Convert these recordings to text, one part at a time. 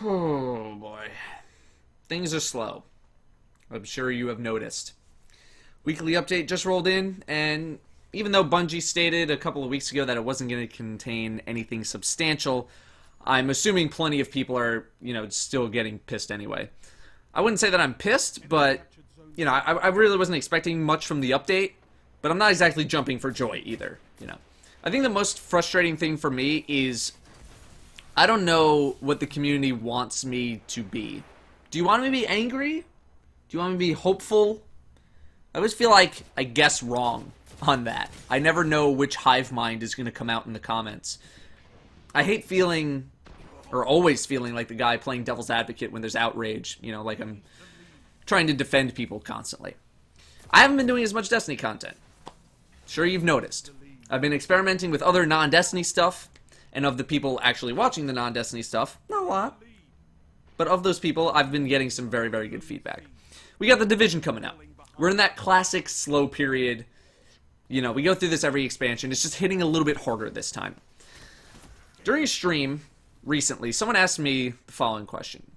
Oh boy. Things are slow. I'm sure you have noticed. Weekly update just rolled in, and even though Bungie stated a couple of weeks ago that it wasn't going to contain anything substantial, I'm assuming plenty of people are, still getting pissed anyway. I wouldn't say that I'm pissed, but, I really wasn't expecting much from the update, but I'm not exactly jumping for joy either. I think the most frustrating thing for me is I don't know what the community wants me to be. Do you want me to be angry? Do you want me to be hopeful? I always feel like I guess wrong on that. I never know which hive mind is going to come out in the comments. I hate feeling, or always feeling like the guy playing devil's advocate when there's outrage. Like I'm trying to defend people constantly. I haven't been doing as much Destiny content. Sure you've noticed. I've been experimenting with other non-Destiny stuff, and of the people actually watching the non-Destiny stuff, not a lot. But of those people, I've been getting some very, very good feedback. We got the Division coming out. We're in that classic slow period. We go through this every expansion. It's just hitting a little bit harder this time. During a stream recently, someone asked me the following question.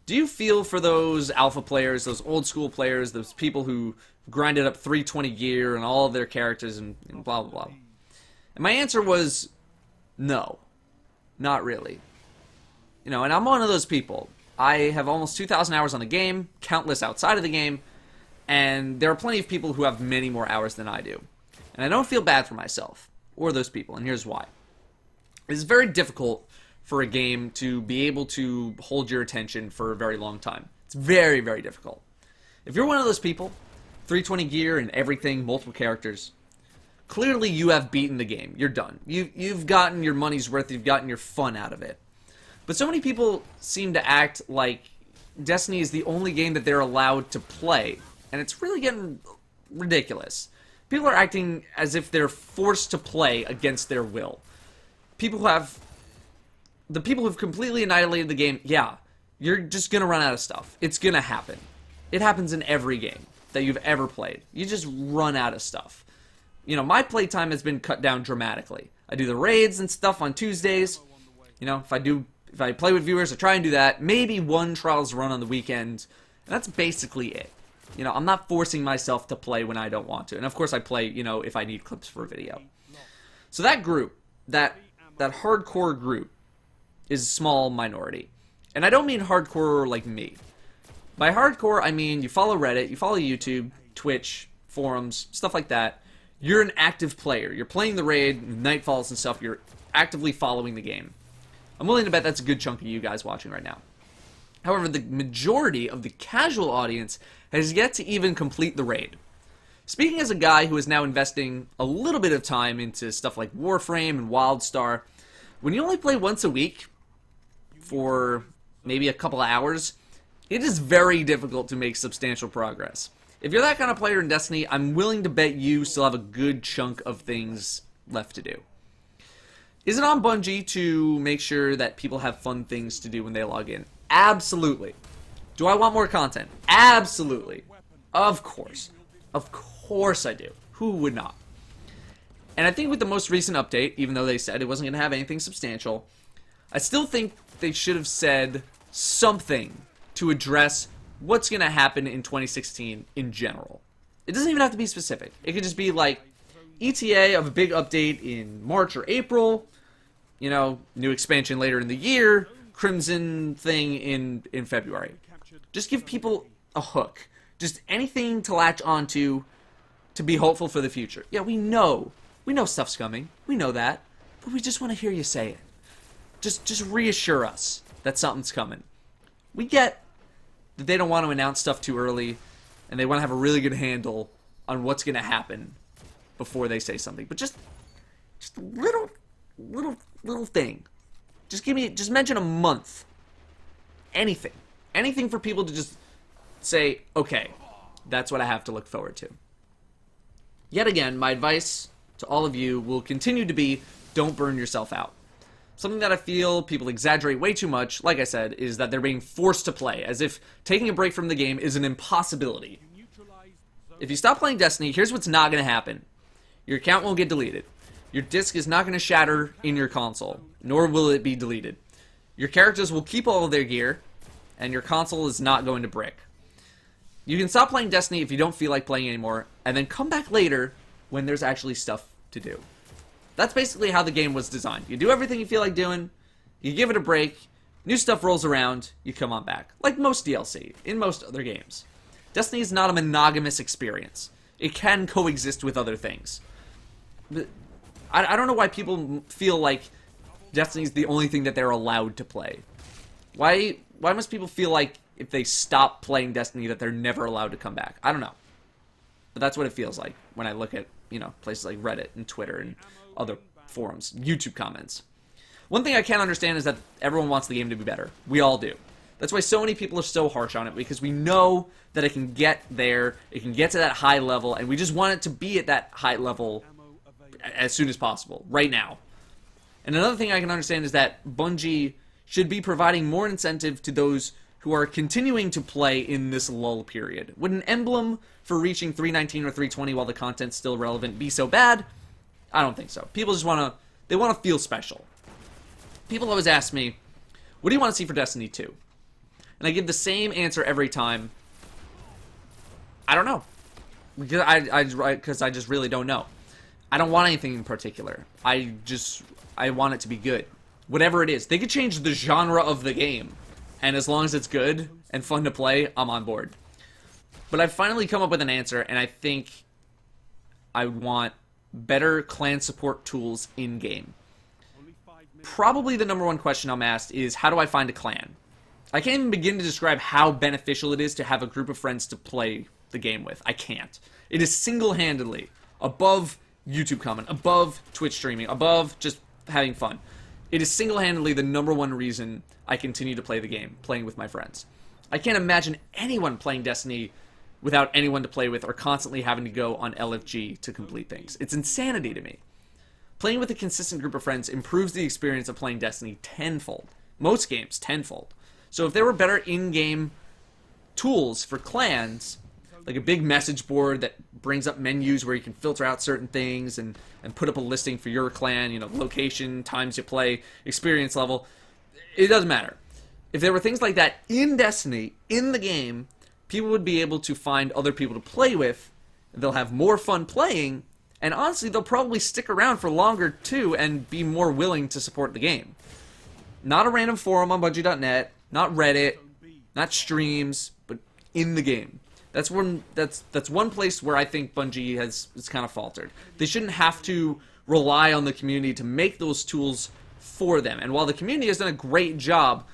Do you feel for those alpha players, those old school players, those people who grinded up 320 gear and all of their characters and blah, blah, blah? And my answer was no. Not really. And I'm one of those people. I have almost 2,000 hours on the game, countless outside of the game, and there are plenty of people who have many more hours than I do. And I don't feel bad for myself, or those people, and here's why. It's very difficult for a game to be able to hold your attention for a very long time. It's very, very difficult. If you're one of those people, 320 gear and everything, multiple characters, clearly you have beaten the game. You're done. You've gotten your money's worth, you've gotten your fun out of it. But so many people seem to act like Destiny is the only game that they're allowed to play, and it's really getting ridiculous. People are acting as if they're forced to play against their will. The people who've completely annihilated the game, yeah, you're just gonna run out of stuff. It's gonna happen. It happens in every game that you've ever played. You just run out of stuff. My playtime has been cut down dramatically. I do the raids and stuff on Tuesdays. If I play with viewers, I try and do that. Maybe one Trials run on the weekend. And that's basically it. I'm not forcing myself to play when I don't want to. And of course I play, if I need clips for a video. So that group, that hardcore group, is a small minority. And I don't mean hardcore like me. By hardcore, I mean you follow Reddit, you follow YouTube, Twitch, forums, stuff like that. You're an active player. You're playing the raid, Nightfalls and stuff. You're actively following the game. I'm willing to bet that's a good chunk of you guys watching right now. However, the majority of the casual audience has yet to even complete the raid. Speaking as a guy who is now investing a little bit of time into stuff like Warframe and WildStar, when you only play once a week for maybe a couple of hours, it is very difficult to make substantial progress. If you're that kind of player in Destiny, I'm willing to bet you still have a good chunk of things left to do. Is it on Bungie to make sure that people have fun things to do when they log in? Absolutely. Do I want more content? Absolutely. Of course. Of course I do. Who would not? And I think with the most recent update, even though they said it wasn't going to have anything substantial, I still think they should have said something to address what's going to happen in 2016 in general. It doesn't even have to be specific. It could just be like ETA of a big update in March or April, new expansion later in the year, Crimson thing in February. Just give people a hook. Just anything to latch onto to be hopeful for the future. Yeah, we know stuff's coming. We know that. But we just want to hear you say it. Just reassure us that something's coming. We get that they don't want to announce stuff too early, and they want to have a really good handle on what's going to happen before they say something. But just a little thing. Just mention a month. Anything for people to just say, okay, that's what I have to look forward to. Yet again, my advice to all of you will continue to be, don't burn yourself out. Something that I feel people exaggerate way too much, like I said, is that they're being forced to play, as if taking a break from the game is an impossibility. If you stop playing Destiny, here's what's not going to happen. Your account won't get deleted. Your disk is not going to shatter in your console, nor will it be deleted. Your characters will keep all of their gear, and your console is not going to brick. You can stop playing Destiny if you don't feel like playing anymore, and then come back later when there's actually stuff to do. That's basically how the game was designed. You do everything you feel like doing, you give it a break, new stuff rolls around, you come on back. Like most DLC, in most other games. Destiny is not a monogamous experience. It can coexist with other things. I don't know why people feel like Destiny's the only thing that they're allowed to play. Why must people feel like if they stop playing Destiny that they're never allowed to come back? I don't know. But that's what it feels like when I look at, places like Reddit and Twitter and other forums, YouTube comments. One thing I can't understand is that everyone wants the game to be better. We all do. That's why so many people are so harsh on it, because we know that it can get there, it can get to that high level, and we just want it to be at that high level as soon as possible, right now. And another thing I can understand is that Bungie should be providing more incentive to those who are continuing to play in this lull period. Would an emblem for reaching 319 or 320 while the content's still relevant be so bad? I don't think so. People just want to feel special. People always ask me, what do you want to see for Destiny 2? And I give the same answer every time. I don't know. Because I just really don't know. I don't want anything in particular. I want it to be good. Whatever it is. They could change the genre of the game. And as long as it's good and fun to play, I'm on board. But I've finally come up with an answer, and I think I want better clan support tools in-game. Probably the number one question I'm asked is, how do I find a clan? I can't even begin to describe how beneficial it is to have a group of friends to play the game with. I can't. It is single-handedly above YouTube comment, above Twitch streaming, above just having fun. It is single-handedly the number one reason I continue to play the game, playing with my friends. I can't imagine anyone playing Destiny without anyone to play with or constantly having to go on LFG to complete things. It's insanity to me. Playing with a consistent group of friends improves the experience of playing Destiny tenfold. Most games, tenfold. So if there were better in-game tools for clans, like a big message board that brings up menus where you can filter out certain things and put up a listing for your clan, location, times you play, experience level, it doesn't matter. If there were things like that in Destiny, in the game, people would be able to find other people to play with, they'll have more fun playing, and honestly, they'll probably stick around for longer too and be more willing to support the game. Not a random forum on Bungie.net, not Reddit, not streams, but in the game. That's one place where I think Bungie has kind of faltered. They shouldn't have to rely on the community to make those tools for them. And while the community has done a great job,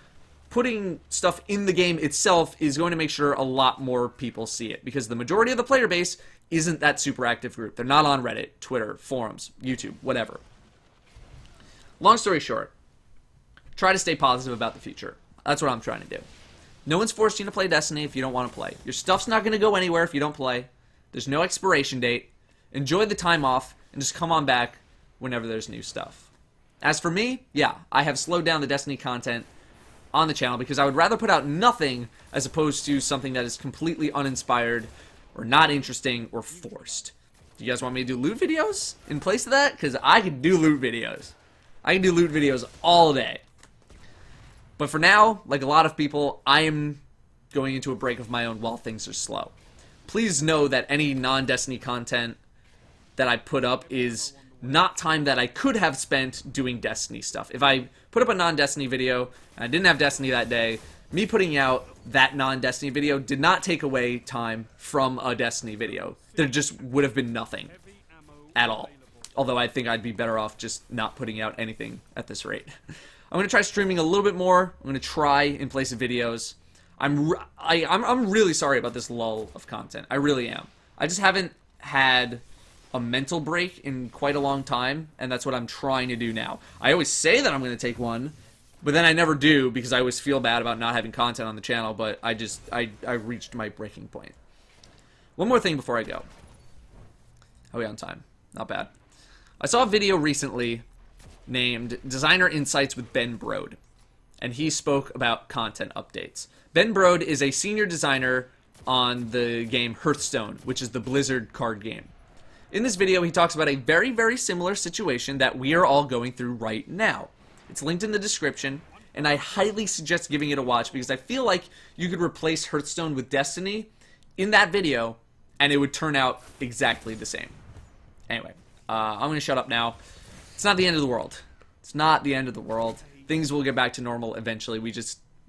putting stuff in the game itself is going to make sure a lot more people see it. Because the majority of the player base isn't that super active group. They're not on Reddit, Twitter, forums, YouTube, whatever. Long story short, try to stay positive about the future. That's what I'm trying to do. No one's forced you to play Destiny if you don't want to play. Your stuff's not going to go anywhere if you don't play. There's no expiration date. Enjoy the time off and just come on back whenever there's new stuff. As for me, yeah, I have slowed down the Destiny content on the channel because I would rather put out nothing as opposed to something that is completely uninspired or not interesting or forced. Do you guys want me to do loot videos in place of that? Because I can do loot videos. I can do loot videos all day. But for now, like a lot of people, I am going into a break of my own while things are slow. Please know that any non-Destiny content that I put up is not time that I could have spent doing Destiny stuff. If I put up a non-Destiny video and I didn't have Destiny that day, me putting out that non-Destiny video did not take away time from a Destiny video. There just would have been nothing at all. Although I think I'd be better off just not putting out anything at this rate. I'm going to try streaming a little bit more. I'm going to try in place of videos. I'm really sorry about this lull of content. I really am. I just haven't had a mental break in quite a long time, and that's what I'm trying to do now. I always say that I'm going to take one, but then I never do because I always feel bad about not having content on the channel, but I reached my breaking point. One more thing before I go. Are we on time? Not bad. I saw a video recently named Designer Insights with Ben Brode, and he spoke about content updates. Ben Brode is a senior designer on the game Hearthstone, which is the Blizzard card game. In this video, he talks about a very, very similar situation that we are all going through right now. It's linked in the description. and I highly suggest giving it a watch because I feel like you could replace Hearthstone with Destiny in that video, and it would turn out exactly the same. Anyway, I'm going to shut up now. It's not the end of the world. It's not the end of the world. Things will get back to normal eventually.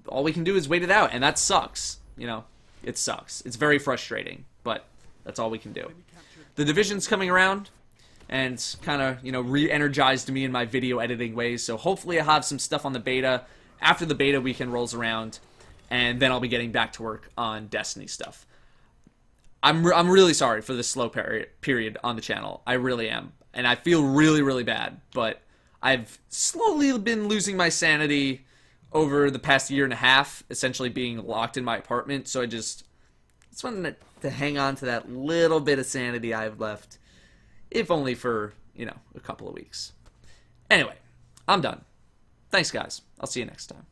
All we can do is wait it out, and that sucks. You know, it sucks. It's very frustrating, but that's all we can do. The Division's coming around, and kind of, you know, re-energized me in my video editing ways, so hopefully I'll have some stuff on the beta. After the beta weekend rolls around, and then I'll be getting back to work on Destiny stuff. I'm really sorry for this slow period on the channel. I really am. And I feel really, really bad. But I've slowly been losing my sanity over the past year and a half, essentially being locked in my apartment. So I just wanted to hang on to that little bit of sanity I have left. If only for, you know, a couple of weeks. Anyway, I'm done. Thanks, guys. I'll see you next time.